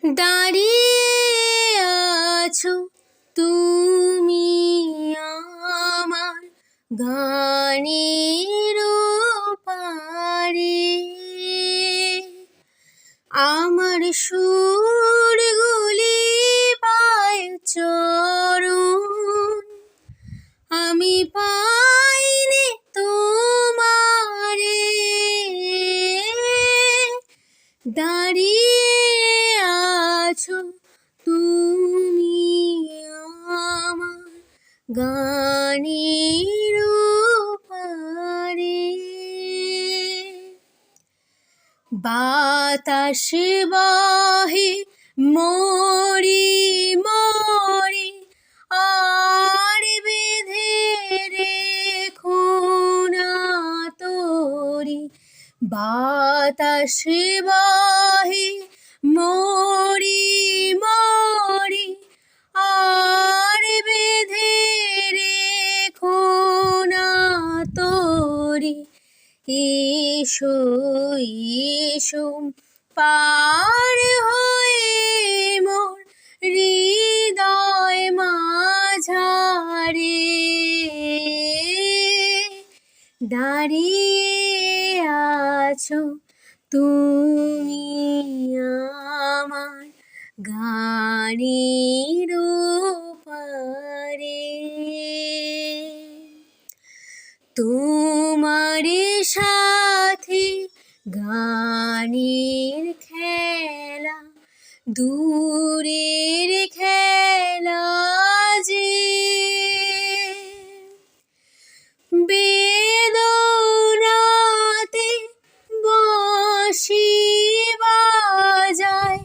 দাঁড়িয়ে আছো তুমি আমার গানের পারে, আমার সুরগুলি পায় চরণ, আমি পাইনি তোমারে। দাঁড়িয়ে আছো তুমি আমার গানের পারে। বাতাস বহে মরি মরি আর বেঁধে রেখো না তোরি। বাতাস বহে মরি মরি আর বেঁধে রেখো না তোরি। এসো এসো পার হয়ে মোর হৃদয় মাঝারে। দাঁড়িয়ে আছো তুমি আমার গানের পারে। তোমার সাথে গানের খেলা দূরের খেলা যে, বেদনাতে বাঁশি বাজায়